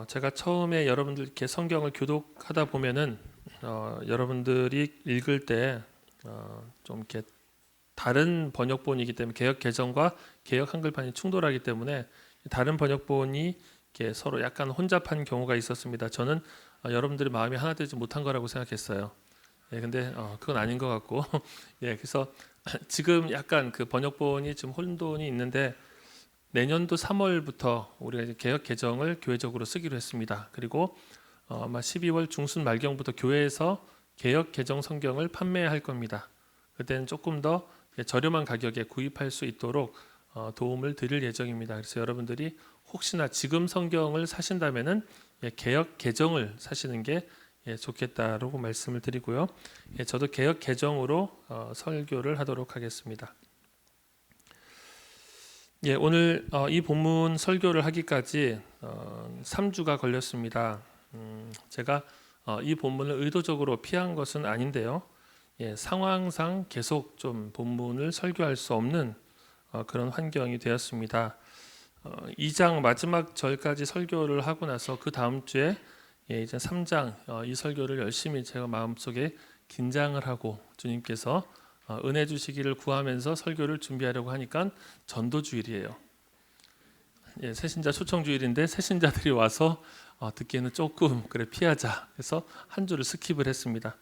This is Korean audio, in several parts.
제가 처음에 여러분들께 성경을 교독하다 보면은 여러분들이 읽을 때 좀 이렇게 다른 번역본이기 때문에 개역 개정과 개역 한글판이 충돌하기 때문에 다른 번역본이 이렇게 서로 약간 혼잡한 경우가 있었습니다. 저는 여러분들의 마음이 하나 되지 못한 거라고 생각했어요. 예, 근데 그건 아닌 것 같고, 예, 그래서 지금 약간 그 번역본이 좀 혼돈이 있는데 내년도 3월부터 우리가 이제 개역 개정을 교회적으로 쓰기로 했습니다. 그리고 아마 12월 중순 말경부터 교회에서 개역 개정 성경을 판매할 겁니다. 그때는 조금 더 저렴한 가격에 구입할 수 있도록 도움을 드릴 예정입니다. 그래서 여러분들이 혹시나 지금 성경을 사신다면은 개역 개정을 사시는 게 좋겠다라고 말씀을 드리고요. 저도 개역 개정으로 설교를 하도록 하겠습니다. 오늘 이 본문 설교를 하기까지 3주가 걸렸습니다. 제가 이 본문을 의도적으로 피한 것은 아닌데요. 상황상 계속 좀 본문을 설교할 수 없는 그런 환경이 되었습니다. 2장 마지막 절까지 설교를 하고 나서 그 다음 주에 이제 3장 이 설교를 열심히 제가 마음속에 긴장을 하고 주님께서 은혜 주시기를 구하면서 설교를 준비하려고 하니까 전도주일이에요. 새신자 초청주일인데 새신자들이 와서 듣기에는 조금 그래 피하자. 그래서 한 주를 스킵을 했습니다.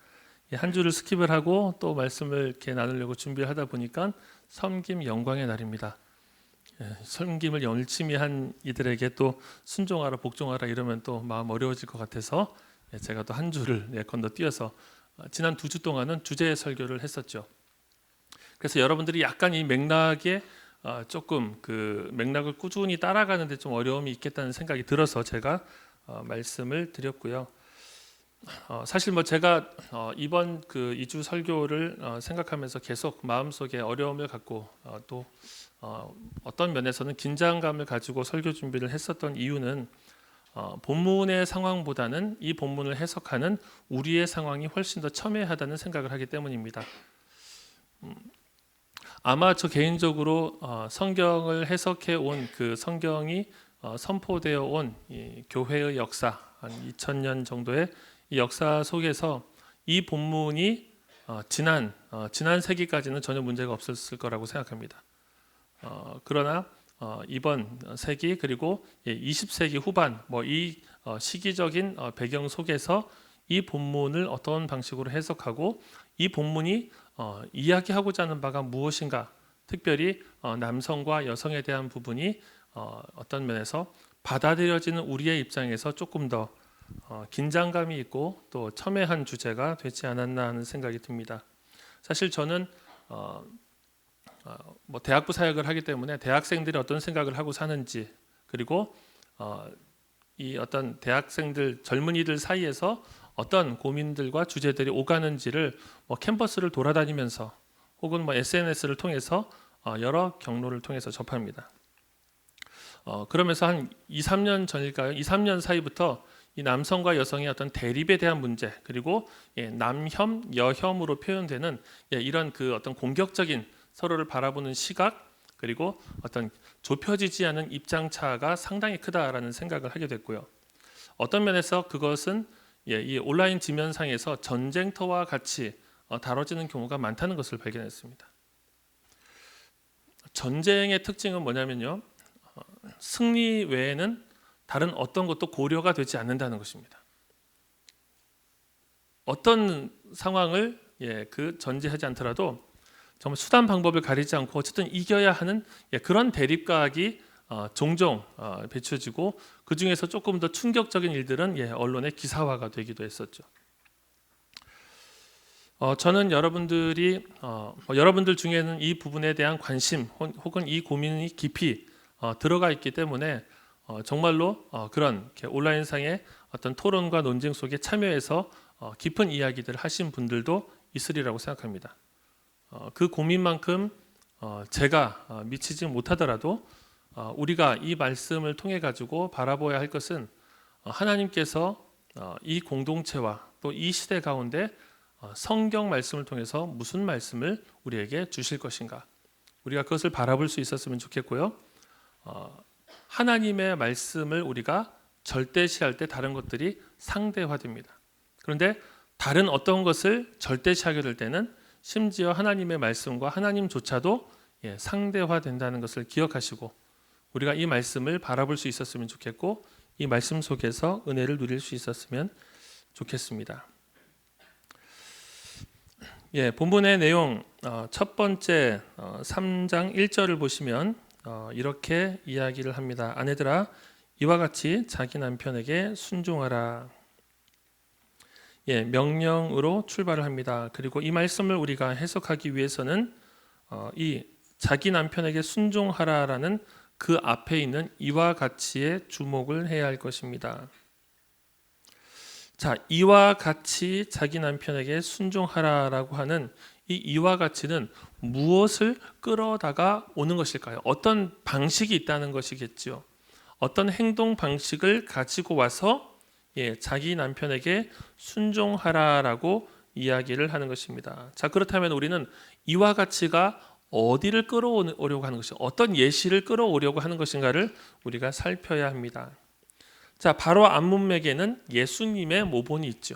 한 주를 스킵을 하고 또 말씀을 이렇게 나누려고 준비를 하다 보니까 섬김 영광의 날입니다. 섬김을 열심히 한 이들에게 또 순종하라 복종하라 이러면 또 마음 어려워질 것 같아서 제가 또 한 주를 건너뛰어서 지난 2주 동안은 주제 설교를 했었죠. 그래서 여러분들이 약간 이 맥락에 조금 그 맥락을 꾸준히 따라가는데 좀 어려움이 있겠다는 생각이 들어서 제가 말씀을 드렸고요. 사실 뭐 제가 이번 그 2주 설교를 생각하면서 계속 마음속에 어려움을 갖고 또 어떤 면에서는 긴장감을 가지고 설교 준비를 했었던 이유는 본문의 상황보다는 이 본문을 해석하는 우리의 상황이 훨씬 더 첨예하다는 생각을 하기 때문입니다. 아마 저 개인적으로 성경을 해석해 온 그 성경이 선포되어 온 이 교회의 역사 한 2000년 정도의 이 역사 속에서 이 본문이 지난 세기까지는 전혀 문제가 없었을 거라고 생각합니다. 그러나 이번 세기 그리고 20세기 후반 이 시기적인 배경 속에서 이 본문을 어떤 방식으로 해석하고 이 본문이 이야기하고자 하는 바가 무엇인가, 특별히 남성과 여성에 대한 부분이 어떤 면에서 받아들여지는 우리의 입장에서 조금 더 긴장감이 있고 또 첨예한 주제가 되지 않았나 하는 생각이 듭니다. 사실 저는 대학부 사역을 하기 때문에 대학생들이 어떤 생각을 하고 사는지 그리고 이 어떤 대학생들 젊은이들 사이에서 어떤 고민들과 주제들이 오가는지를 캠퍼스를 돌아다니면서 혹은 SNS를 통해서 여러 경로를 통해서 접합니다. 그러면서 한 2, 3년 전일까요? 2, 3년 사이부터 이 남성과 여성의 어떤 대립에 대한 문제 그리고 남혐, 여혐으로 표현되는 이런 그 어떤 공격적인 서로를 바라보는 시각 그리고 어떤 좁혀지지 않은 입장 차가 상당히 크다라는 생각을 하게 됐고요. 어떤 면에서 그것은 이 온라인 지면상에서 전쟁터와 같이 다뤄지는 경우가 많다는 것을 발견했습니다. 전쟁의 특징은 뭐냐면요. 승리 외에는 다른 어떤 것도 고려가 되지 않는다는 것입니다. 어떤 상황을 그 전제하지 않더라도 정말 수단 방법을 가리지 않고 어쨌든 이겨야 하는 그런 대립각이 종종 비춰지고 그 중에서 조금 더 충격적인 일들은 언론의 기사화가 되기도 했었죠. 저는 여러분들 중에는 이 부분에 대한 관심 혹은 이 고민이 깊이 들어가 있기 때문에 정말로 그런 온라인상의 어떤 토론과 논쟁 속에 참여해서 깊은 이야기들을 하신 분들도 있으리라고 생각합니다. 그 고민만큼 제가 미치지 못하더라도 우리가 이 말씀을 통해 가지고 바라봐야 할 것은 하나님께서 이 공동체와 또 이 시대 가운데 성경 말씀을 통해서 무슨 말씀을 우리에게 주실 것인가, 우리가 그것을 바라볼 수 있었으면 좋겠고요. 하나님의 말씀을 우리가 절대시할 때 다른 것들이 상대화됩니다. 그런데 다른 어떤 것을 절대시하게 될 때는 심지어 하나님의 말씀과 하나님조차도 상대화된다는 것을 기억하시고 우리가 이 말씀을 바라볼 수 있었으면 좋겠고 이 말씀 속에서 은혜를 누릴 수 있었으면 좋겠습니다. 본문의 내용 첫 번째 3장 1절을 보시면 이렇게 이야기를 합니다. 아내들아 이와 같이 자기 남편에게 순종하라. 명령으로 출발을 합니다. 그리고 이 말씀을 우리가 해석하기 위해서는 이 자기 남편에게 순종하라라는 그 앞에 있는 이와 같이에 주목을 해야 할 것입니다. 자, 이와 같이 자기 남편에게 순종하라라고 하는 이 이와 같이는 무엇을 끌어다가 오는 것일까요? 어떤 방식이 있다는 것이겠죠. 어떤 행동 방식을 가지고 와서 자기 남편에게 순종하라라고 이야기를 하는 것입니다. 자, 그렇다면 우리는 이와 같이가 어디를 끌어오려고 하는 것이 어떤 예시를 끌어오려고 하는 것인가를 우리가 살펴야 합니다. 자, 바로 앞문맥에는 예수님의 모본이 있죠.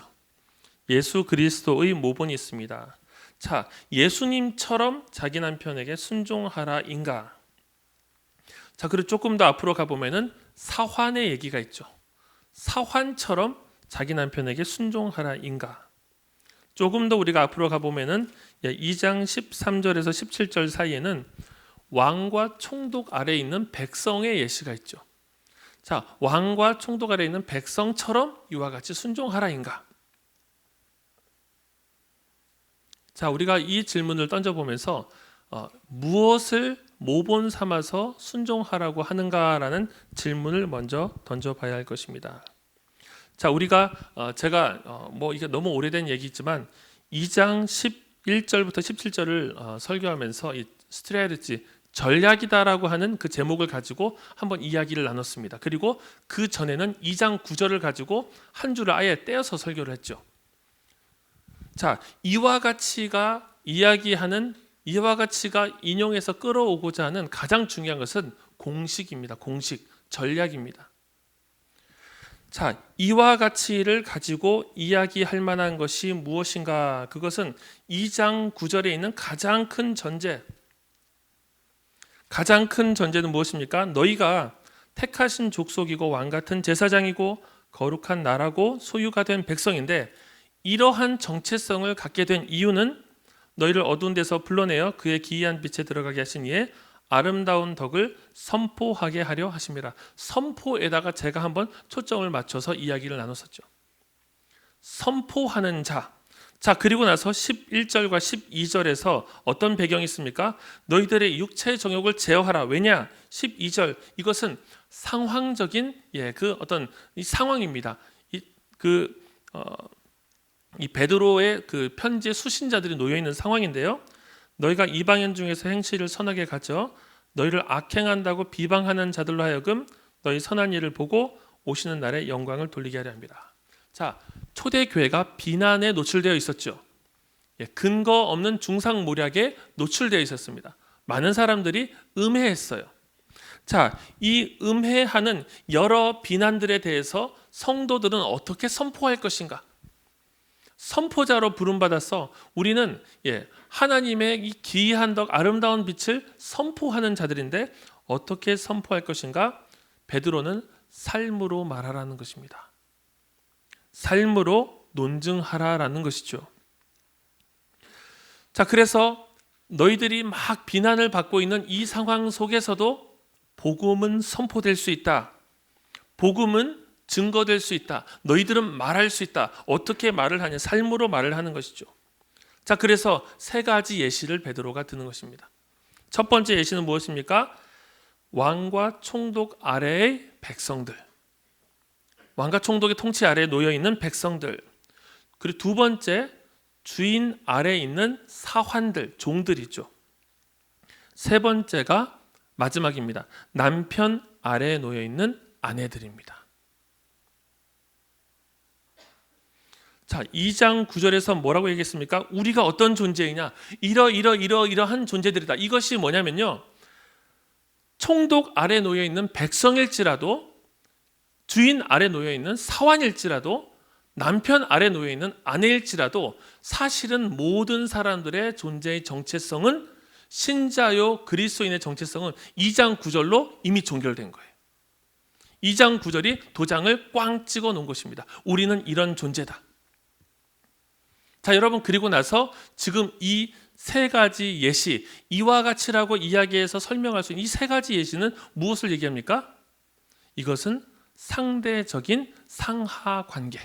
예수 그리스도의 모본이 있습니다. 자, 예수님처럼 자기 남편에게 순종하라인가? 자, 그리고 조금 더 앞으로 가보면은 사환의 얘기가 있죠. 사환처럼 자기 남편에게 순종하라인가? 조금 더 우리가 앞으로 가보면은 2장 13절에서 17절 사이에는 왕과 총독 아래에 있는 백성의 예시가 있죠. 자, 왕과 총독 아래에 있는 백성처럼 이와 같이 순종하라인가? 자, 우리가 이 질문을 던져보면서 무엇을 모본 삼아서 순종하라고 하는가라는 질문을 먼저 던져봐야 할 것입니다. 자, 우리가 제가 이게 너무 오래된 얘기지만 2장 11절부터 17절을 설교하면서 이 스트레티지 전략이다라고 하는 그 제목을 가지고 한번 이야기를 나눴습니다. 그리고 그 전에는 2장 9절을 가지고 한 줄을 아예 떼어서 설교를 했죠. 자, 이와 같이가 이야기하는 이와 같이가 인용해서 끌어오고자 하는 가장 중요한 것은 공식입니다. 공식, 전략입니다. 자, 이와 같이를 가지고 이야기할 만한 것이 무엇인가? 그것은 2장 9절에 있는 가장 큰 전제. 가장 큰 전제는 무엇입니까? 너희가 택하신 족속이고 왕 같은 제사장이고 거룩한 나라고 소유가 된 백성인데 이러한 정체성을 갖게 된 이유는 너희를 어두운 데서 불러내어 그의 기이한 빛에 들어가게 하신 이의 아름다운 덕을 선포하게 하려 하심이라. 선포에다가 제가 한번 초점을 맞춰서 이야기를 나눴었죠. 선포하는 자. 자, 그리고 나서 11절과 12절에서 어떤 배경이 있습니까? 너희들의 육체의 정욕을 제어하라. 왜냐? 12절 이것은 상황적인 그 어떤 이 상황입니다. 이 베드로의 그 편지의 수신자들이 놓여 있는 상황인데요. 너희가 이방인 중에서 행실을 선하게 가져 너희를 악행한다고 비방하는 자들로 하여금 너희 선한 일을 보고 오시는 날에 영광을 돌리게 하려 합니다. 자, 초대 교회가 비난에 노출되어 있었죠. 근거 없는 중상모략에 노출되어 있었습니다. 많은 사람들이 음해했어요. 자, 이 음해하는 여러 비난들에 대해서 성도들은 어떻게 선포할 것인가? 선포자로 부름받아서 우리는 하나님의 이 기이한 덕 아름다운 빛을 선포하는 자들인데 어떻게 선포할 것인가? 베드로는 삶으로 말하라는 것입니다. 삶으로 논증하라라는 것이죠. 자, 그래서 너희들이 막 비난을 받고 있는 이 상황 속에서도 복음은 선포될 수 있다. 복음은 증거될 수 있다. 너희들은 말할 수 있다. 어떻게 말을 하냐? 삶으로 말을 하는 것이죠. 자, 그래서 세 가지 예시를 베드로가 드는 것입니다. 첫 번째 예시는 무엇입니까? 왕과 총독 아래의 백성들. 왕과 총독의 통치 아래에 놓여 있는 백성들. 그리고 두 번째, 주인 아래에 있는 사환들, 종들이죠. 세 번째가 마지막입니다. 남편 아래에 놓여 있는 아내들입니다. 자, 2장 9절에서 뭐라고 얘기했습니까? 우리가 어떤 존재이냐? 이러한 존재들이다. 이것이 뭐냐면요. 총독 아래 놓여 있는 백성일지라도 주인 아래 놓여 있는 사환일지라도 남편 아래 놓여 있는 아내일지라도 사실은 모든 사람들의 존재의 정체성은 신자요 그리스도인의 정체성은 2장 9절로 이미 종결된 거예요. 2장 9절이 도장을 꽝 찍어 놓은 것입니다. 우리는 이런 존재다. 자, 여러분, 그리고 나서 지금 이 세 가지 예시, 이와 같이라고 이야기해서 설명할 수 있는 이 세 가지 예시는 무엇을 얘기합니까? 이것은 상대적인 상하 관계.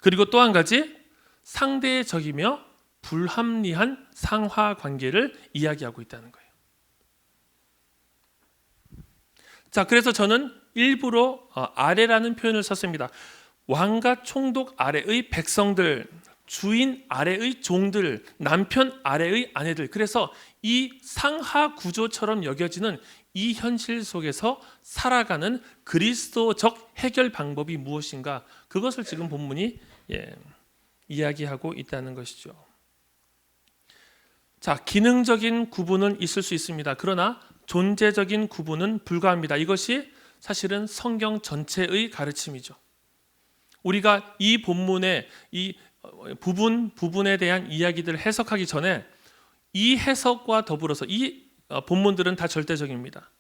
그리고 또 한 가지, 상대적이며 불합리한 상하 관계를 이야기하고 있다는 거예요. 자, 그래서 저는 일부러 아래라는 표현을 썼습니다. 왕과 총독 아래의 백성들, 주인 아래의 종들, 남편 아래의 아내들. 그래서 이 상하 구조처럼 여겨지는 이 현실 속에서 살아가는 그리스도적 해결 방법이 무엇인가? 그것을 지금 본문이 이야기하고 있다는 것이죠. 자, 기능적인 구분은 있을 수 있습니다. 그러나 존재적인 구분은 불가합니다. 이것이 사실은 성경 전체의 가르침이죠. 우리가 이 본문의 이 부분에 대한 이야기들을 해석하기 전에 이 해석과 더불어서 이 본문들은 다 절대적입니다.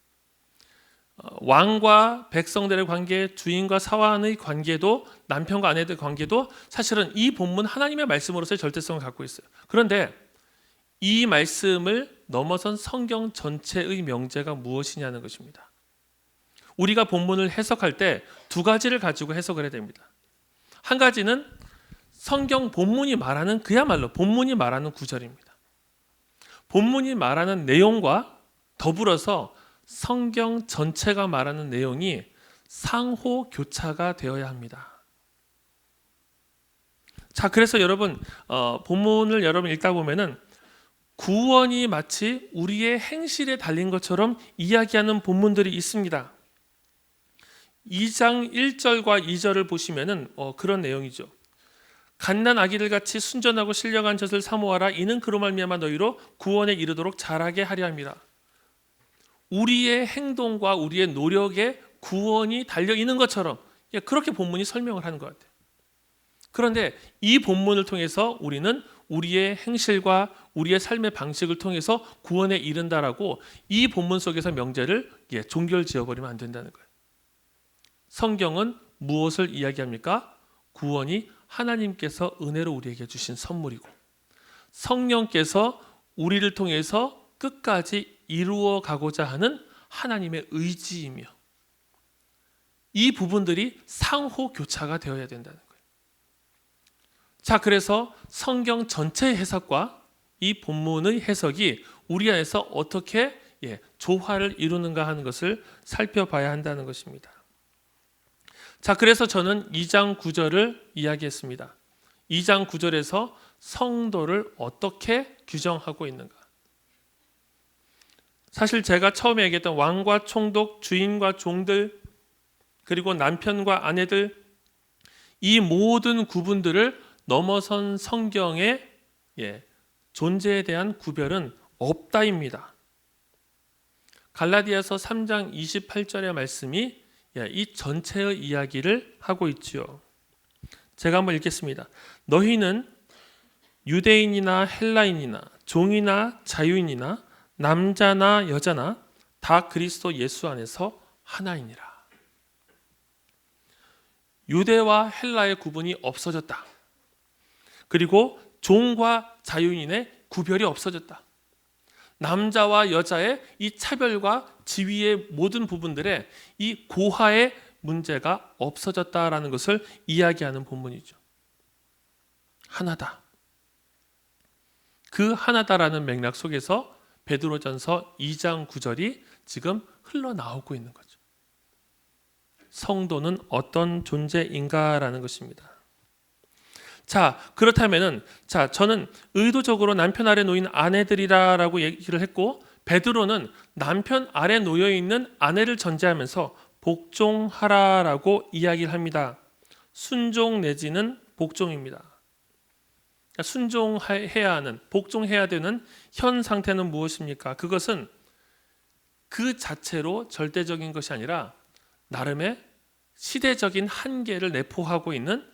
왕과 백성들의 관계, 주인과 사환의 관계도, 남편과 아내들의 관계도 사실은 이 본문 하나님의 말씀으로서의 절대성을 갖고 있어요. 그런데 이 말씀을 넘어선 성경 전체의 명제가 무엇이냐는 것입니다. 우리가 본문을 해석할 때 두 가지를 가지고 해석을 해야 됩니다. 한 가지는 성경 본문이 말하는, 그야말로 본문이 말하는 구절입니다. 본문이 말하는 내용과 더불어서 성경 전체가 말하는 내용이 상호 교차가 되어야 합니다. 자, 그래서 여러분, 본문을 여러분 읽다 보면은 구원이 마치 우리의 행실에 달린 것처럼 이야기하는 본문들이 있습니다. 2장 1절과 2절을 보시면은 그런 내용이죠. 갓난 아기들 같이 순전하고 신령한 젖을 사모하라. 이는 그로 말미암아 너희로 구원에 이르도록 자라게 하려 함이라. 우리의 행동과 우리의 노력에 구원이 달려 있는 것처럼 그렇게 본문이 설명을 하는 것 같아요. 그런데 이 본문을 통해서 우리는 우리의 행실과 우리의 삶의 방식을 통해서 구원에 이른다라고 이 본문 속에서 명제를 종결지어버리면 안 된다는 거예요. 성경은 무엇을 이야기합니까? 구원이 하나님께서 은혜로 우리에게 주신 선물이고 성령께서 우리를 통해서 끝까지 이루어 가고자 하는 하나님의 의지이며 이 부분들이 상호 교차가 되어야 된다는 거예요. 자, 그래서 성경 전체의 해석과 이 본문의 해석이 우리 안에서 어떻게 조화를 이루는가 하는 것을 살펴봐야 한다는 것입니다. 자, 그래서 저는 2장 9절을 이야기했습니다. 2장 9절에서 성도를 어떻게 규정하고 있는가? 사실 제가 처음에 얘기했던 왕과 총독, 주인과 종들, 그리고 남편과 아내들, 이 모든 구분들을 넘어선 성경의 존재에 대한 구별은 없다입니다. 갈라디아서 3장 28절의 말씀이 이 전체의 이야기를 하고 있지요. 제가 한번 읽겠습니다. 너희는 유대인이나 헬라인이나 종이나 자유인이나 남자나 여자나 다 그리스도 예수 안에서 하나이니라. 유대와 헬라의 구분이 없어졌다. 그리고 종과 자유인의 구별이 없어졌다. 남자와 여자의 이 차별과 지위의 모든 부분들에 이 고하의 문제가 없어졌다라는 것을 이야기하는 본문이죠. 하나다. 그 하나다라는 맥락 속에서 베드로전서 2장 9절이 지금 흘러나오고 있는 거죠. 성도는 어떤 존재인가라는 것입니다. 자, 그렇다면은 저는 의도적으로 남편 아래 놓인 아내들이라고 얘기를 했고 베드로는 남편 아래 놓여 있는 아내를 전제하면서 복종하라라고 이야기를 합니다. 순종 내지는 복종입니다. 순종해야 하는, 복종해야 되는 현 상태는 무엇입니까? 그것은 그 자체로 절대적인 것이 아니라 나름의 시대적인 한계를 내포하고 있는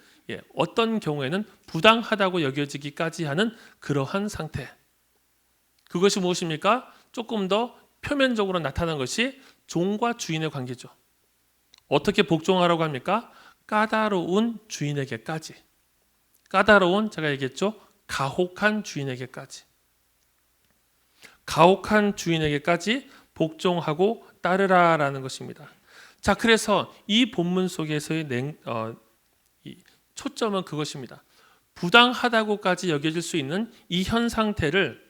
어떤 경우에는 부당하다고 여겨지기까지 하는 그러한 상태. 그것이 무엇입니까? 조금 더 표면적으로 나타난 것이 종과 주인의 관계죠. 어떻게 복종하라고 합니까? 까다로운 주인에게까지. 까다로운, 제가 얘기했죠, 가혹한 주인에게까지. 가혹한 주인에게까지 복종하고 따르라라는 것입니다. 자, 그래서 이 본문 속에서의 초점은 그것입니다. 부당하다고까지 여겨질 수 있는 이 현 상태를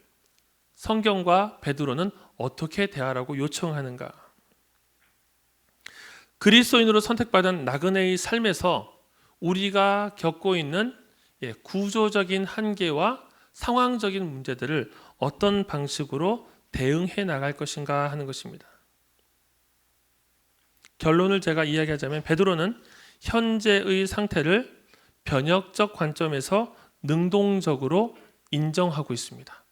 성경과 베드로는 어떻게 대하라고 요청하는가? 그리스도인으로 선택받은 나그네의 삶에서 우리가 겪고 있는 구조적인 한계와 상황적인 문제들을 어떤 방식으로 대응해 나갈 것인가 하는 것입니다. 결론을 제가 이야기하자면 베드로는 현재의 상태를 변혁적 관점에서 능동적으로 인정하고 있습니다.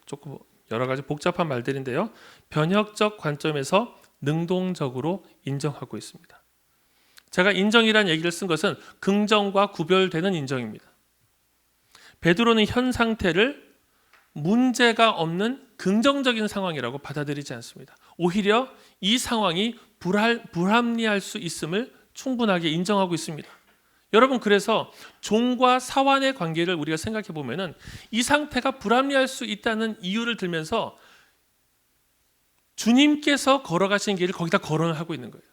조금 여러 가지 복잡한 말들인데요. 변혁적 관점에서 능동적으로 인정하고 있습니다. 제가 인정이라는 얘기를 쓴 것은 긍정과 구별되는 인정입니다. 베드로는 현 상태를 문제가 없는 긍정적인 상황이라고 받아들이지 않습니다. 오히려 이 상황이 불합리할 수 있음을 충분하게 인정하고 있습니다. 여러분, 그래서 종과 사환의 관계를 우리가 생각해 보면은 이 상태가 불합리할 수 있다는 이유를 들면서 주님께서 걸어가신 길을 거기다 거론하고 있는 거예요.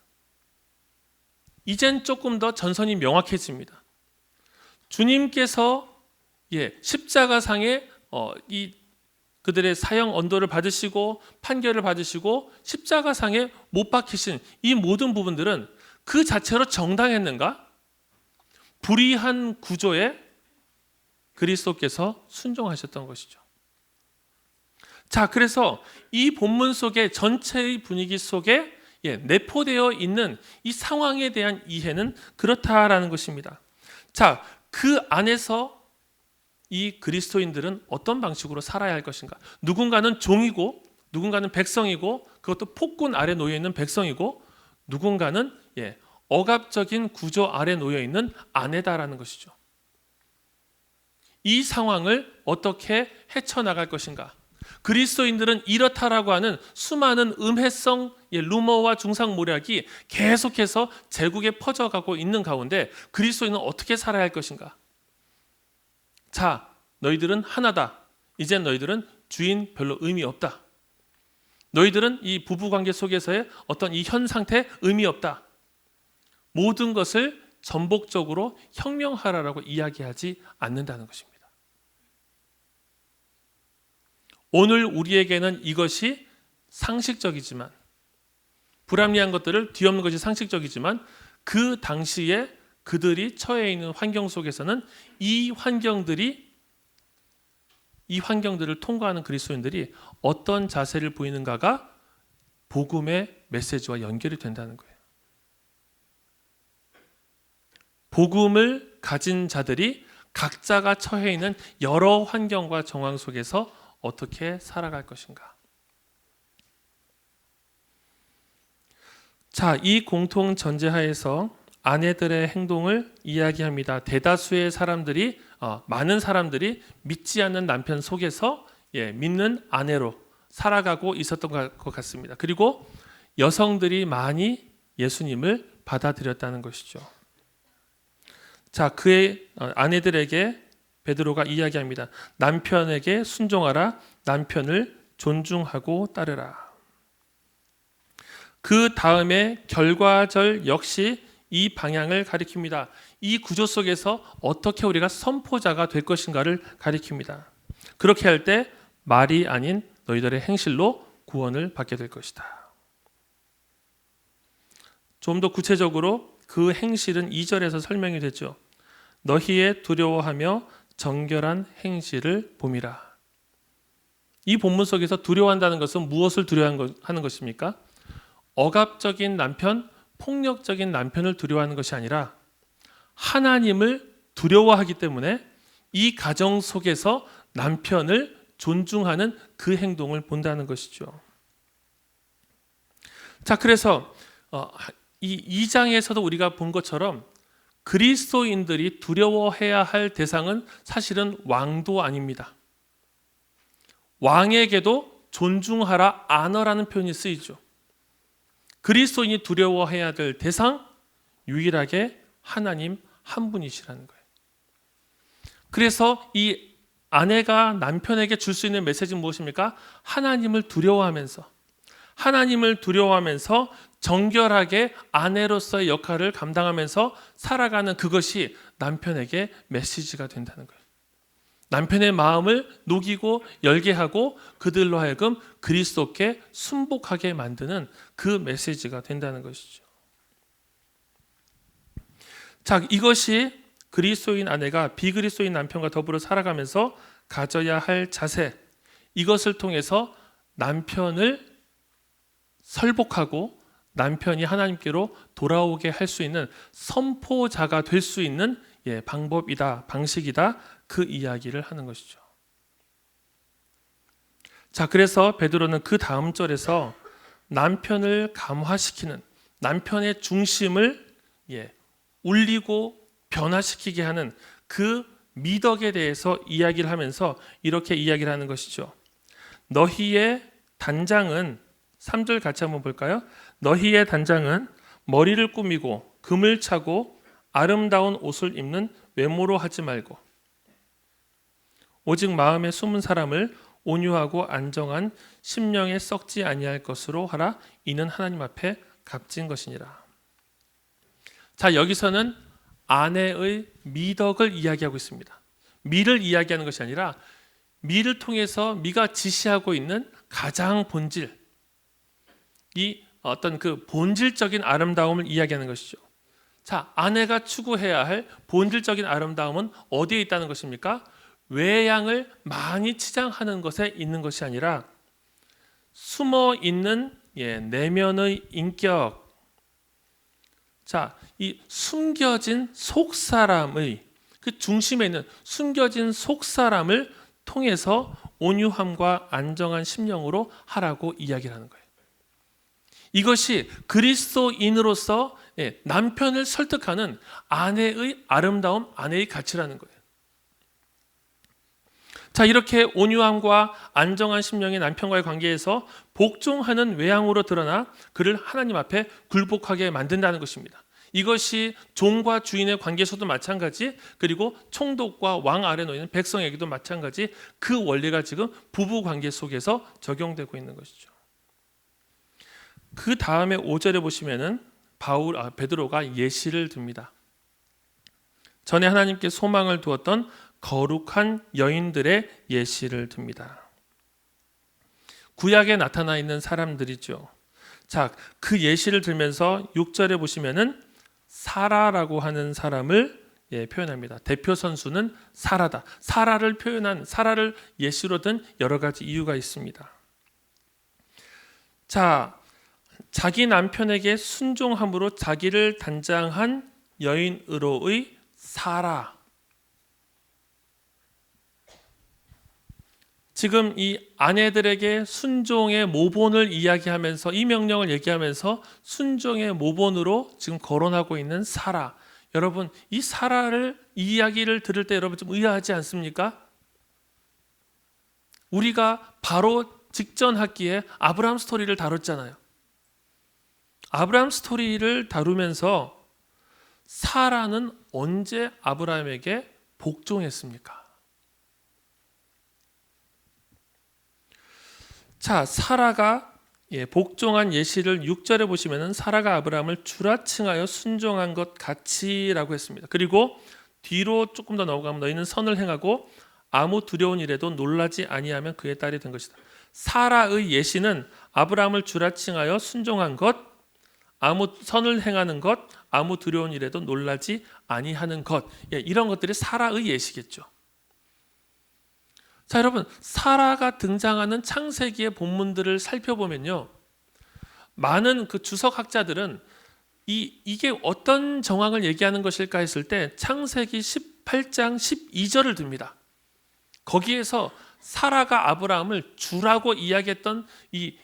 이젠 조금 더 전선이 명확해집니다. 주님께서 십자가상에 그들의 사형 언도를 받으시고 판결을 받으시고 십자가상에 못 박히신 이 모든 부분들은 그 자체로 정당했는가? 불의한 구조에 그리스도께서 순종하셨던 것이죠. 자, 그래서 이 본문 속에 전체의 분위기 속에 내포되어 있는 이 상황에 대한 이해는 그렇다라는 것입니다. 자, 그 안에서 이 그리스도인들은 어떤 방식으로 살아야 할 것인가? 누군가는 종이고 누군가는 백성이고 그것도 폭군 아래 놓여 있는 백성이고 누군가는 억압적인 구조 아래 놓여 있는 아내다라는 것이죠. 이 상황을 어떻게 헤쳐나갈 것인가? 그리스도인들은 이렇다라고 하는 수많은 음해성 루머와 중상모략이 계속해서 제국에 퍼져가고 있는 가운데 그리스도인은 어떻게 살아야 할 것인가? 자, 너희들은 하나다. 이젠 너희들은 주인 별로 의미 없다. 너희들은 이 부부관계 속에서의 어떤 이 현 상태 의미 없다. 모든 것을 전복적으로 혁명하라라고 이야기하지 않는다는 것입니다. 오늘 우리에게는 이것이 상식적이지만, 불합리한 것들을 뒤엎는 것이 상식적이지만, 그 당시에 그들이 처해 있는 환경 속에서는 이 환경들을 통과하는 그리스도인들이 어떤 자세를 보이는가가 복음의 메시지와 연결이 된다는 거예요. 복음을 가진 자들이 각자가 처해 있는 여러 환경과 정황 속에서 어떻게 살아갈 것인가? 자, 이 공통 전제하에서 아내들의 행동을 이야기합니다. 대다수의 사람들이, 많은 사람들이 믿지 않는 남편 속에서 믿는 아내로 살아가고 있었던 것 같습니다. 그리고 여성들이 많이 예수님을 받아들였다는 것이죠. 자, 그의 아내들에게 베드로가 이야기합니다. 남편에게 순종하라. 남편을 존중하고 따르라. 그 다음에 결과절 역시 이 방향을 가리킵니다. 이 구조 속에서 어떻게 우리가 선포자가 될 것인가를 가리킵니다. 그렇게 할 때 말이 아닌 너희들의 행실로 구원을 받게 될 것이다. 좀 더 구체적으로 그 행실은 2절에서 설명이 됐죠. 너희의 두려워하며 정결한 행실을 봄이라. 이 본문 속에서 두려워한다는 것은 무엇을 두려워하는 것입니까? 억압적인 남편, 폭력적인 남편을 두려워하는 것이 아니라 하나님을 두려워하기 때문에 이 가정 속에서 남편을 존중하는 그 행동을 본다는 것이죠. 자, 그래서 이 2장에서도 우리가 본 것처럼 그리스도인들이 두려워해야 할 대상은 사실은 왕도 아닙니다. 왕에게도 존중하라, 아너라는 표현이 쓰이죠. 그리스도인이 두려워해야 될 대상, 유일하게 하나님 한 분이시라는 거예요. 그래서 이 아내가 남편에게 줄 수 있는 메시지는 무엇입니까? 하나님을 두려워하면서 정결하게 아내로서의 역할을 감당하면서 살아가는 그것이 남편에게 메시지가 된다는 거예요. 남편의 마음을 녹이고 열게 하고 그들로 하여금 그리스도께 순복하게 만드는 그 메시지가 된다는 것이죠. 자, 이것이 그리스도인 아내가 비그리스도인 남편과 더불어 살아가면서 가져야 할 자세, 이것을 통해서 남편을 설복하고 남편이 하나님께로 돌아오게 할 수 있는 선포자가 될 수 있는 방법이다, 방식이다, 그 이야기를 하는 것이죠. 자, 그래서 베드로는 그 다음 절에서 남편을 감화시키는, 남편의 중심을 울리고 변화시키게 하는 그 미덕에 대해서 이야기를 하면서 이렇게 이야기를 하는 것이죠. 너희의 단장은, 3절 같이 한번 볼까요? 너희의 단장은 머리를 꾸미고 금을 차고 아름다운 옷을 입는 외모로 하지 말고 오직 마음에 숨은 사람을 온유하고 안정한 심령에 썩지 아니할 것으로 하라. 이는 하나님 앞에 값진 것이니라. 자, 여기서는 아내의 미덕을 이야기하고 있습니다. 미를 이야기하는 것이 아니라 미를 통해서 미가 지시하고 있는 가장 본질, 이 어떤 그 본질적인 아름다움을 이야기하는 것이죠. 자, 아내가 추구해야 할 본질적인 아름다움은 어디에 있다는 것입니까? 외양을 많이 치장하는 것에 있는 것이 아니라 숨어 있는 내면의 인격. 자, 이 숨겨진 속사람의 그 중심에 있는 숨겨진 속사람을 통해서 온유함과 안정한 심령으로 하라고 이야기를 하는 거예요. 이것이 그리스도인으로서 남편을 설득하는 아내의 아름다움, 아내의 가치라는 거예요. 자, 이렇게 온유함과 안정한 심령의 남편과의 관계에서 복종하는 외양으로 드러나 그를 하나님 앞에 굴복하게 만든다는 것입니다. 이것이 종과 주인의 관계에서도 마찬가지, 그리고 총독과 왕 아래 놓이는 백성에게도 마찬가지, 그 원리가 지금 부부 관계 속에서 적용되고 있는 것이죠. 그 다음에 5절에 보시면은 베드로가 예시를 듭니다. 전에 하나님께 소망을 두었던 거룩한 여인들의 예시를 듭니다. 구약에 나타나 있는 사람들이죠. 자, 그 예시를 들면서 6절에 보시면은 사라라고 하는 사람을 표현합니다. 대표 선수는 사라다. 사라를 예시로 든 여러 가지 이유가 있습니다. 자, 자기 남편에게 순종함으로 자기를 단장한 여인으로의 사라. 지금 이 아내들에게 순종의 모본을 이야기하면서, 이 명령을 얘기하면서 순종의 모본으로 지금 거론하고 있는 사라. 여러분, 이 사라를, 이 이야기를 들을 때 여러분 좀 의아하지 않습니까? 우리가 바로 직전 학기에 아브라함 스토리를 다뤘잖아요. 아브라함 스토리를 다루면서 사라는 언제 아브라함에게 복종했습니까? 자, 사라가 복종한 예시를 6절에 보시면은 사라가 아브라함을 주라칭하여 순종한 것 같이라고 했습니다. 그리고 뒤로 조금 더 넘어가면 너희는 선을 행하고 아무 두려운 일에도 놀라지 아니하면 그의 딸이 된 것이다. 사라의 예시는 아브라함을 주라칭하여 순종한 것, 아무 선을 행하는 것, 아무 두려운 일에도 놀라지 아니하는 것, 이런 것들이 사라의 예시겠죠. 자, 여러분, 사라가 등장하는 창세기의 본문들을 살펴보면요, 많은 그 주석학자들은 이게 어떤 정황을 얘기하는 것일까 했을 때 창세기 18장 12절을 듭니다. 거기에서 사라가 아브라함을 주라고 이야기했던 이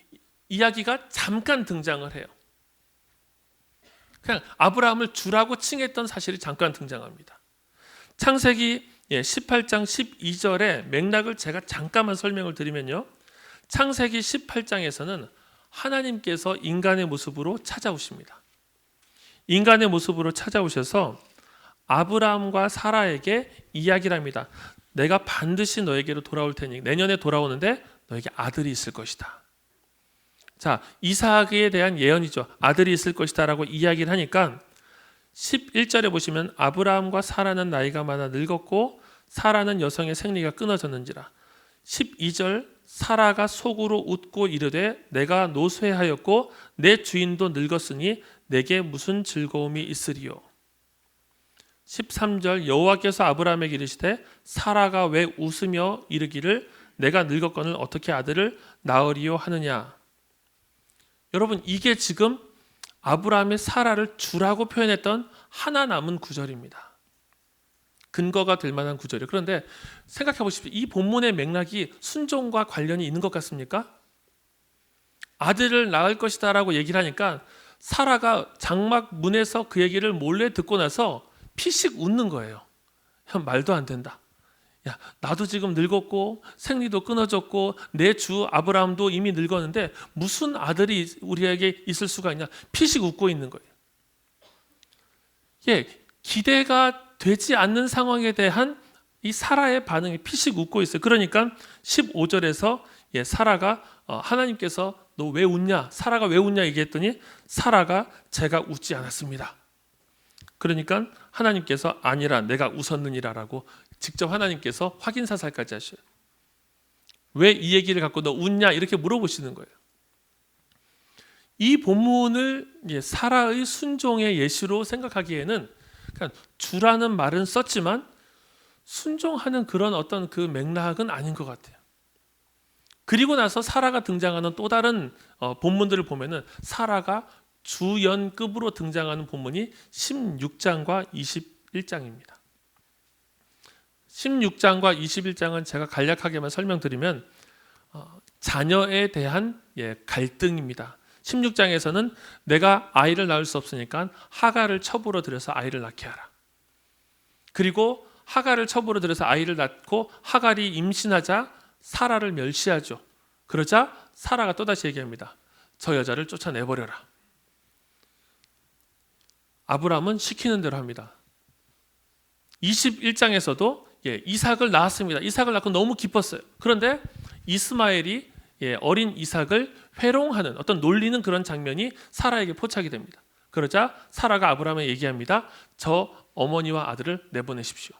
이야기가 잠깐 등장을 해요. 그냥 아브라함을 주라고 칭했던 사실이 잠깐 등장합니다. 창세기 18장 12절의 맥락을 제가 잠깐만 설명을 드리면요. 창세기 18장에서는 하나님께서 인간의 모습으로 찾아오십니다. 인간의 모습으로 찾아오셔서 아브라함과 사라에게 이야기를 합니다. 내가 반드시 너에게로 돌아올 테니 내년에 돌아오는데 너에게 아들이 있을 것이다. 자, 이삭에 대한 예언이죠. 아들이 있을 것이다 라고 이야기를 하니까 11절에 보시면 아브라함과 사라는 나이가 많아 늙었고 사라는 여성의 생리가 끊어졌는지라. 12절 사라가 속으로 웃고 이르되 내가 노쇠하였고 내 주인도 늙었으니 내게 무슨 즐거움이 있으리요. 13절 여호와께서 아브라함에게 이르시되 사라가 왜 웃으며 이르기를 내가 늙었거늘 어떻게 아들을 낳으리요 하느냐. 여러분, 이게 지금 아브라함의 사라를 주라고 표현했던 하나 남은 구절입니다. 근거가 될 만한 구절이에요. 그런데 생각해 보십시오. 이 본문의 맥락이 순종과 관련이 있는 것 같습니까? 아들을 낳을 것이다 라고 얘기를 하니까 사라가 장막 문에서 그 얘기를 몰래 듣고 나서 피식 웃는 거예요. 야, 말도 안 된다. 야, 나도 지금 늙었고 생리도 끊어졌고 내 주 아브라함도 이미 늙었는데 무슨 아들이 우리에게 있을 수가 있냐. 피식 웃고 있는 거예요. 기대가 되지 않는 상황에 대한 이 사라의 반응이 피식 웃고 있어요. 그러니까 15절에서 사라가 하나님께서 너 왜 웃냐? 사라가 왜 웃냐 얘기했더니 사라가 제가 웃지 않았습니다. 그러니까 하나님께서 아니라 내가 웃었느니라라고 직접 하나님께서 확인사살까지 하셔요. 왜 이 얘기를 갖고 너 웃냐? 이렇게 물어보시는 거예요. 이 본문을 사라의 순종의 예시로 생각하기에는 그러니까 주라는 말은 썼지만 순종하는 그런 어떤 그 맥락은 아닌 것 같아요. 그리고 나서 사라가 등장하는 또 다른 본문들을 보면은 사라가 주연급으로 등장하는 본문이 16장과 21장입니다. 16장과 21장은 제가 간략하게만 설명드리면 자녀에 대한 갈등입니다. 16장에서는 내가 아이를 낳을 수 없으니까 하갈을 첩으로 들여서 아이를 낳게 하라. 그리고 하갈을 첩으로 들여서 아이를 낳고 하갈이 임신하자 사라를 멸시하죠. 그러자 사라가 또다시 얘기합니다. 저 여자를 쫓아내버려라. 아브라함은 시키는 대로 합니다. 21장에서도 이삭을 낳았습니다. 이삭을 낳고 너무 기뻤어요. 그런데 이스마엘이 어린 이삭을 회롱하는 어떤 놀리는 그런 장면이 사라에게 포착이 됩니다. 그러자 사라가 아브라함에 얘기합니다. 저 어머니와 아들을 내보내십시오.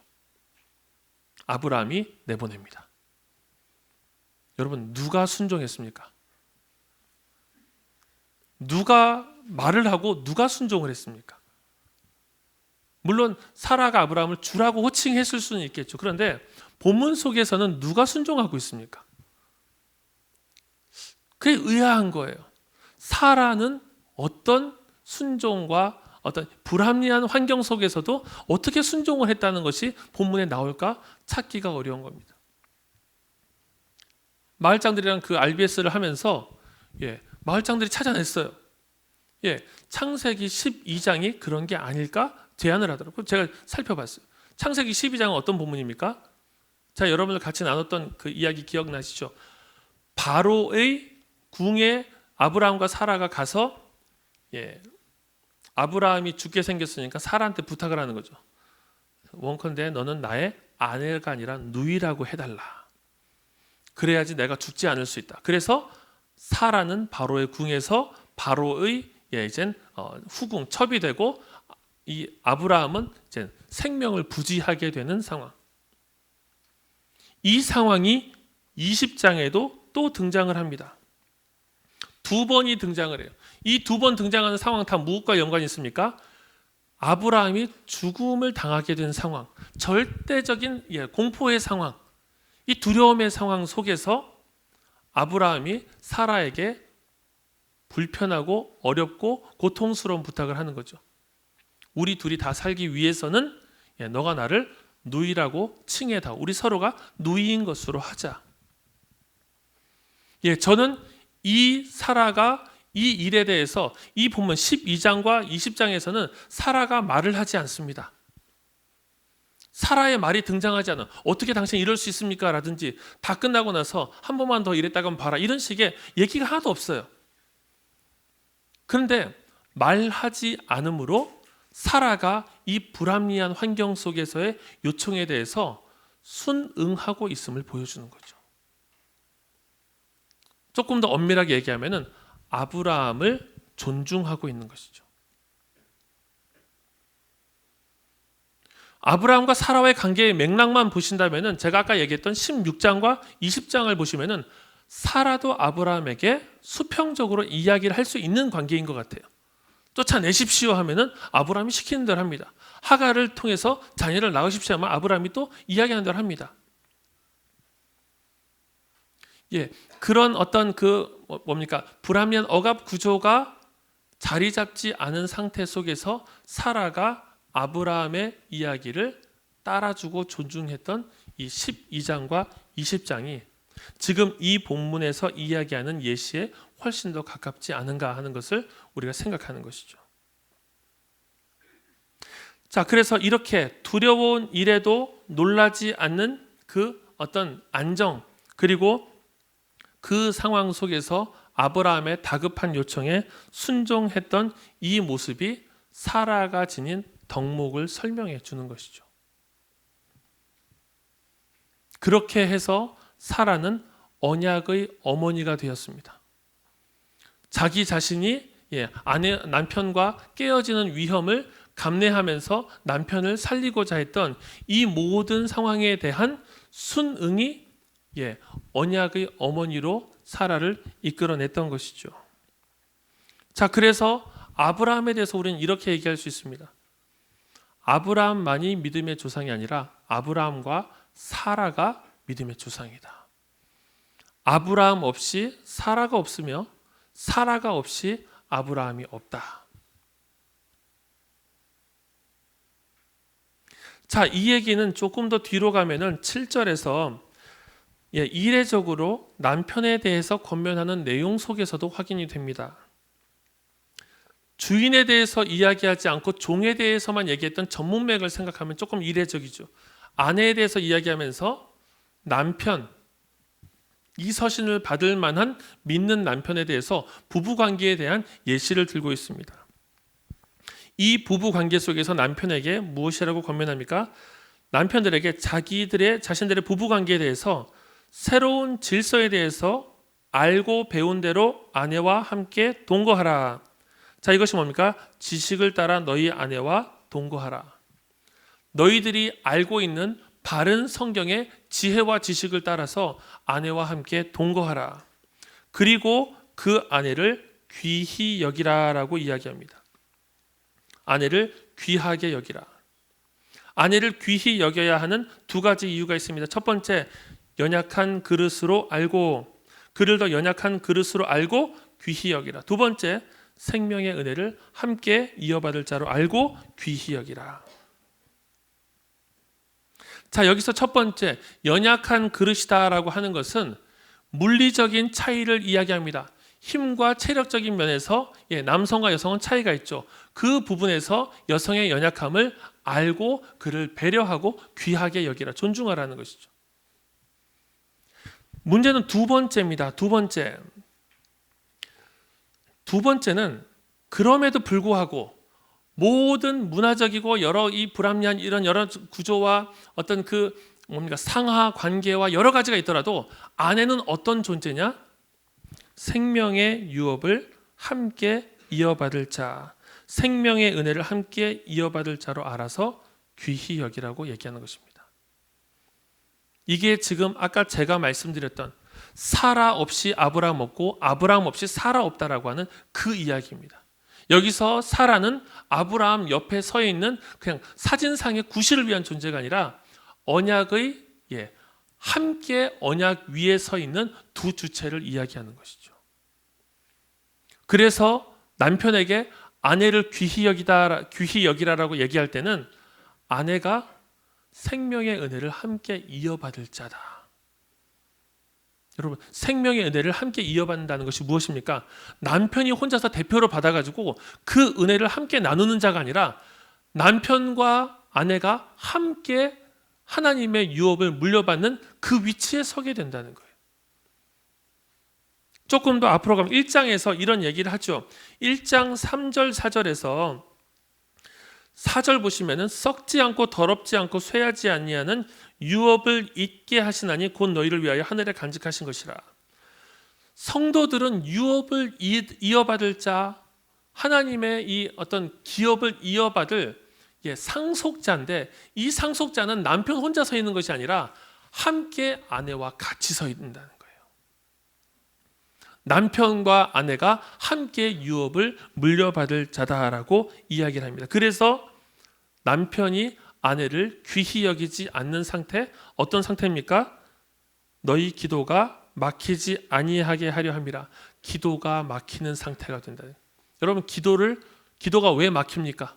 아브라함이 내보냅니다. 여러분, 누가 순종했습니까? 누가 말을 하고 누가 순종을 했습니까? 물론 사라가 아브라함을 주라고 호칭했을 수는 있겠죠. 그런데 본문 속에서는 누가 순종하고 있습니까? 그게 의아한 거예요. 사라는 어떤 순종과 어떤 불합리한 환경 속에서도 어떻게 순종을 했다는 것이 본문에 나올까 찾기가 어려운 겁니다. 마을장들이랑 그 RBS를 하면서 마을장들이 찾아냈어요. 창세기 12장이 그런 게 아닐까 제안을 하더라고요. 제가 살펴봤어요. 창세기 12장은 어떤 본문입니까? 자, 여러분들 같이 나눴던 그 이야기 기억나시죠? 바로의 궁에 아브라함과 사라가 가서 아브라함이 죽게 생겼으니까 사라한테 부탁을 하는 거죠. 원컨대 너는 나의 아내가 아니라 누이라고 해달라. 그래야지 내가 죽지 않을 수 있다. 그래서 사라는 바로의 궁에서 바로의 이젠 후궁 첩이 되고 이 아브라함은 이제 생명을 부지하게 되는 상황. 이 상황이 20장에도 또 등장을 합니다. 두 번이 등장을 해요. 이 두 번 등장하는 상황 다 무엇과 연관이 있습니까? 아브라함이 죽음을 당하게 된 상황, 절대적인 공포의 상황, 이 두려움의 상황 속에서 아브라함이 사라에게 불편하고 어렵고 고통스러운 부탁을 하는 거죠. 우리 둘이 다 살기 위해서는 너가 나를 누이라고 칭해다. 우리 서로가 누이인 것으로 하자. 저는 이 사라가 이 일에 대해서 이 본문 12장과 20장에서는 사라가 말을 하지 않습니다. 사라의 말이 등장하지 않아. 어떻게 당신 이럴 수 있습니까? 라든지 다 끝나고 나서 한 번만 더 이랬다가 봐라. 이런 식의 얘기가 하나도 없어요. 그런데 말하지 않으므로 사라가 이 불합리한 환경 속에서의 요청에 대해서 순응하고 있음을 보여주는 거죠. 조금 더 엄밀하게 얘기하면은 아브라함을 존중하고 있는 것이죠. 아브라함과 사라의 관계의 맥락만 보신다면은 제가 아까 얘기했던 16장과 20장을 보시면은 사라도 아브라함에게 수평적으로 이야기를 할 수 있는 관계인 것 같아요. 쫓아내십시오 하면은 아브라함이 시키는 대로 합니다. 하갈을 통해서 자녀를 낳으십시오 하면 아브라함이 또 이야기하는 대로 합니다. 예, 그런 어떤 불합리한 억압 구조가 자리 잡지 않은 상태 속에서 사라가 아브라함의 이야기를 따라주고 존중했던 이 12장과 20장이 지금 이 본문에서 이야기하는 예시에 훨씬 더 가깝지 않은가 하는 것을 우리가 생각하는 것이죠. 자, 그래서 이렇게 두려운 일에도 놀라지 않는 그 어떤 안정, 그리고 그 상황 속에서 아브라함의 다급한 요청에 순종했던 이 모습이 사라가 지닌 덕목을 설명해 주는 것이죠. 그렇게 해서 사라는 언약의 어머니가 되었습니다. 자기 자신이 남편과 깨어지는 위험을 감내하면서 남편을 살리고자 했던 이 모든 상황에 대한 순응이 언약의 어머니로 사라를 이끌어냈던 것이죠. 자, 그래서 아브라함에 대해서 우리는 이렇게 얘기할 수 있습니다. 아브라함만이 믿음의 조상이 아니라 아브라함과 사라가 믿음의 조상이다. 아브라함 없이 사라가 없으며 사라가 없이 아브라함이 없다. 자, 이 얘기는 조금 더 뒤로 가면은 7절에서 이례적으로 남편에 대해서 권면하는 내용 속에서도 확인이 됩니다. 주인에 대해서 이야기하지 않고 종에 대해서만 얘기했던 전문맥을 생각하면 조금 이례적이죠. 아내에 대해서 이야기하면서 남편, 이 서신을 받을 만한 믿는 남편에 대해서 부부관계에 대한 예시를 들고 있습니다. 이 부부관계 속에서 남편에게 무엇이라고 권면합니까? 남편들에게 자신들의 부부관계에 대해서 새로운 질서에 대해서 알고 배운 대로 아내와 함께 동거하라. 자, 이것이 뭡니까? 지식을 따라 너희 아내와 동거하라. 너희들이 알고 있는 바른 성경의 지혜와 지식을 따라서 아내와 함께 동거하라. 그리고 그 아내를 귀히 여기라라고 이야기합니다. 아내를 귀하게 여기라. 아내를 귀히 여겨야 하는 두 가지 이유가 있습니다. 첫 번째, 연약한 그릇으로 알고, 그를 더 연약한 그릇으로 알고 귀히 여기라. 두 번째, 생명의 은혜를 함께 이어받을 자로 알고 귀히 여기라. 자, 여기서 첫 번째, 연약한 그릇이다라고 하는 것은 물리적인 차이를 이야기합니다. 힘과 체력적인 면에서 남성과 여성은 차이가 있죠. 그 부분에서 여성의 연약함을 알고 그를 배려하고 귀하게 여기라, 존중하라는 것이죠. 문제는 두 번째입니다. 두 번째는 그럼에도 불구하고 모든 문화적이고 여러 이 불합리한 이런 여러 구조와 어떤 상하 관계와 여러 가지가 있더라도 아내는 어떤 존재냐? 생명의 유업을 함께 이어받을 자, 생명의 은혜를 함께 이어받을 자로 알아서 귀히 여기라고 얘기하는 것입니다. 이게 지금 아까 제가 말씀드렸던 사라 없이 아브라함 없고 아브라함 없이 사라 없다라고 하는 그 이야기입니다. 여기서 사라는 아브라함 옆에 서 있는 그냥 사진상의 구실을 위한 존재가 아니라 언약의 함께 언약 위에 서 있는 두 주체를 이야기하는 것이죠. 그래서 남편에게 아내를 귀히 여기라라고 얘기할 때는 아내가 생명의 은혜를 함께 이어받을 자다. 여러분, 생명의 은혜를 함께 이어받는다는 것이 무엇입니까? 남편이 혼자서 대표로 받아가지고 그 은혜를 함께 나누는 자가 아니라 남편과 아내가 함께 하나님의 유업을 물려받는 그 위치에 서게 된다는 거예요. 조금 더 앞으로 가면 1장에서 이런 얘기를 하죠. 1장 3절 4절에서 4절 보시면은 썩지 않고 더럽지 않고 쇠하지 아니하는 유업을 잊게 하시나니 곧 너희를 위하여 하늘에 간직하신 것이라. 성도들은 유업을 이어받을 자, 하나님의 이 어떤 기업을 이어받을 상속자인데, 이 상속자는 남편 혼자 서 있는 것이 아니라 함께 아내와 같이 서 있는다는 거예요. 남편과 아내가 함께 유업을 물려받을 자다라고 이야기를 합니다. 그래서 남편이 아내를 귀히 여기지 않는 상태, 어떤 상태입니까? 너희 기도가 막히지 아니하게 하려 함이라. 기도가 막히는 상태가 된다. 여러분, 기도가 왜 막힙니까?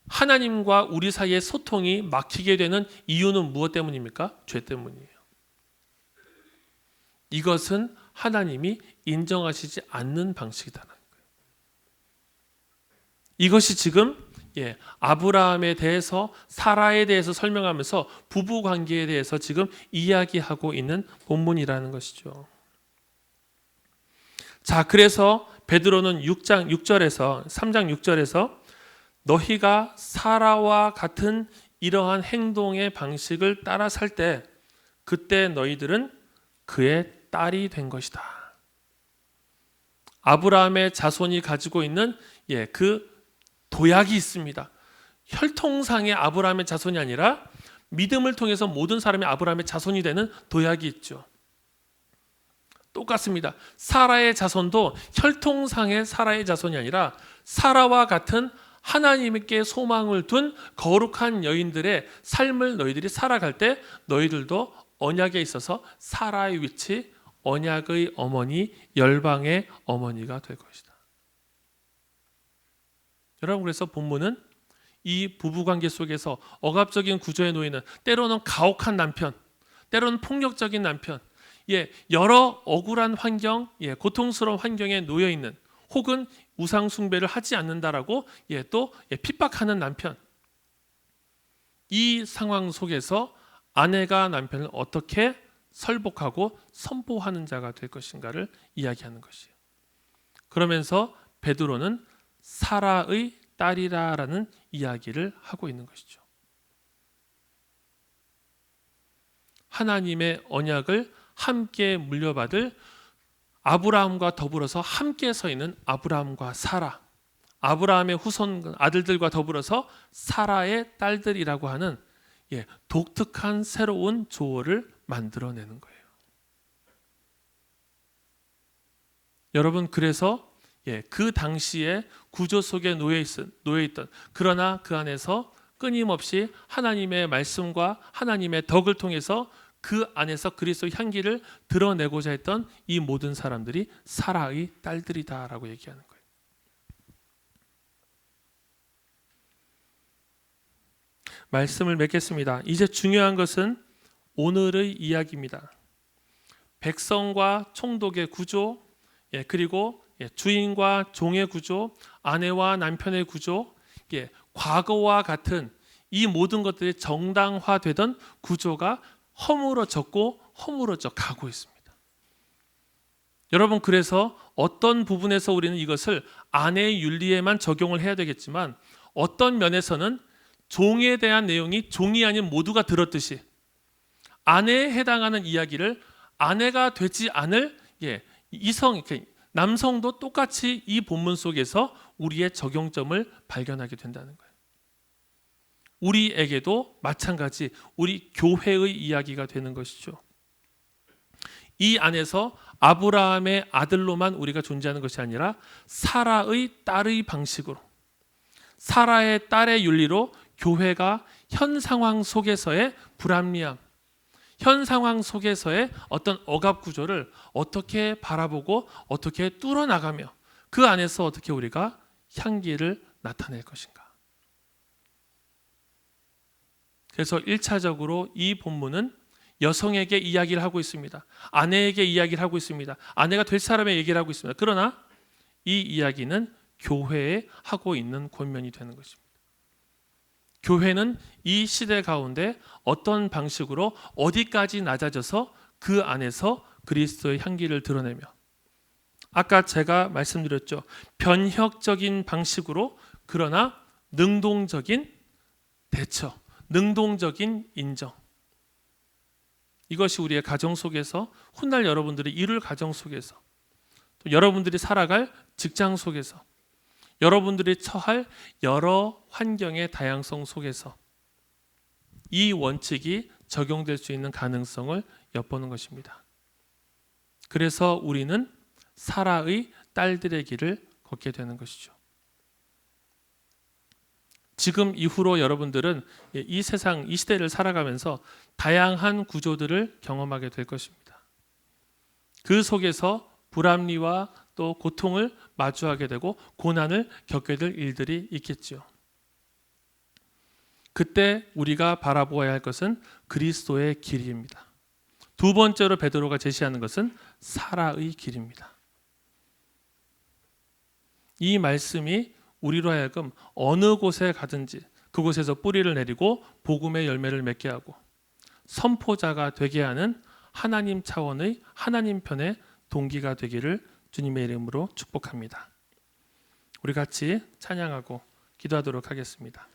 하나님과 우리 사이의 소통이 막히게 되는 이유는 무엇 때문입니까? 죄 때문이에요. 이것은 하나님이 인정하시지 않는 방식이다라는 거예요. 이것이 지금 아브라함에 대해서, 사라에 대해서 설명하면서 부부 관계에 대해서 지금 이야기하고 있는 본문이라는 것이죠. 자, 그래서 베드로는 3장 6절에서 너희가 사라와 같은 이러한 행동의 방식을 따라 살 때 그때 너희들은 그의 딸이 된 것이다. 아브라함의 자손이 가지고 있는 그 도약이 있습니다. 혈통상의 아브라함의 자손이 아니라 믿음을 통해서 모든 사람이 아브라함의 자손이 되는 도약이 있죠. 똑같습니다. 사라의 자손도 혈통상의 사라의 자손이 아니라 사라와 같은 하나님께 소망을 둔 거룩한 여인들의 삶을 너희들이 살아갈 때 너희들도 언약에 있어서 사라의 위치, 언약의 어머니, 열방의 어머니가 될 것이다. 여러분, 그래서 본문은 이 부부관계 속에서 억압적인 구조에 놓이는, 때로는 가혹한 남편, 때로는 폭력적인 남편, 여러 억울한 환경, 고통스러운 환경에 놓여 있는, 혹은 우상 숭배를 하지 않는다라고 또 핍박하는 남편, 이 상황 속에서 아내가 남편을 어떻게 설복하고 선포하는 자가 될 것인가를 이야기하는 것이에요. 그러면서 베드로는 사라의 딸이라라는 이야기를 하고 있는 것이죠. 하나님의 언약을 함께 물려받을 아브라함과 더불어서 함께 서 있는 아브라함과 사라, 아브라함의 후손 아들들과 더불어서 사라의 딸들이라고 하는 독특한 새로운 조어를 만들어내는 거예요. 여러분, 그래서 그 당시에 구조 속에 놓여있던, 그러나 그 안에서 끊임없이 하나님의 말씀과 하나님의 덕을 통해서 그 안에서 그리스도의 향기를 드러내고자 했던 이 모든 사람들이 사라의 딸들이다라고 얘기하는 거예요. 말씀을 맺겠습니다. 이제 중요한 것은 오늘의 이야기입니다. 백성과 총독의 구조, 그리고 주인과 종의 구조, 아내와 남편의 구조, 과거와 같은 이 모든 것들이 정당화되던 구조가 허물어져 가고 있습니다. 여러분, 그래서 어떤 부분에서 우리는 이것을 아내의 윤리에만 적용을 해야 되겠지만, 어떤 면에서는 종에 대한 내용이 종이 아닌 모두가 들었듯이 아내에 해당하는 이야기를 아내가 되지 않을 남성도 똑같이 이 본문 속에서 우리의 적용점을 발견하게 된다는 거예요. 우리에게도 마찬가지, 우리 교회의 이야기가 되는 것이죠. 이 안에서 아브라함의 아들로만 우리가 존재하는 것이 아니라 사라의 딸의 방식으로, 사라의 딸의 윤리로 교회가 현 상황 속에서의 불합리함, 현 상황 속에서의 어떤 억압 구조를 어떻게 바라보고 어떻게 뚫어나가며 그 안에서 어떻게 우리가 향기를 나타낼 것인가. 그래서 1차적으로 이 본문은 여성에게 이야기를 하고 있습니다. 아내에게 이야기를 하고 있습니다. 아내가 될 사람의 얘기를 하고 있습니다. 그러나 이 이야기는 교회에 하고 있는 권면이 되는 것입니다. 교회는 이 시대 가운데 어떤 방식으로 어디까지 낮아져서 그 안에서 그리스도의 향기를 드러내며, 아까 제가 말씀드렸죠. 변혁적인 방식으로, 그러나 능동적인 대처, 능동적인 인정. 이것이 우리의 가정 속에서, 훗날 여러분들이 이룰 가정 속에서, 또 여러분들이 살아갈 직장 속에서, 여러분들이 처할 여러 환경의 다양성 속에서 이 원칙이 적용될 수 있는 가능성을 엿보는 것입니다. 그래서 우리는 사라의 딸들의 길을 걷게 되는 것이죠. 지금 이후로 여러분들은 이 세상, 이 시대를 살아가면서 다양한 구조들을 경험하게 될 것입니다. 그 속에서 불합리와 또 고통을 마주하게 되고 고난을 겪게 될 일들이 있겠죠. 그때 우리가 바라보아야 할 것은 그리스도의 길입니다. 두 번째로 베드로가 제시하는 것은 사라의 길입니다. 이 말씀이 우리로 하여금 어느 곳에 가든지 그곳에서 뿌리를 내리고 복음의 열매를 맺게 하고 선포자가 되게 하는 하나님 차원의 하나님 편의 동기가 되기를 주님의 이름으로 축복합니다. 우리 같이 찬양하고 기도하도록 하겠습니다.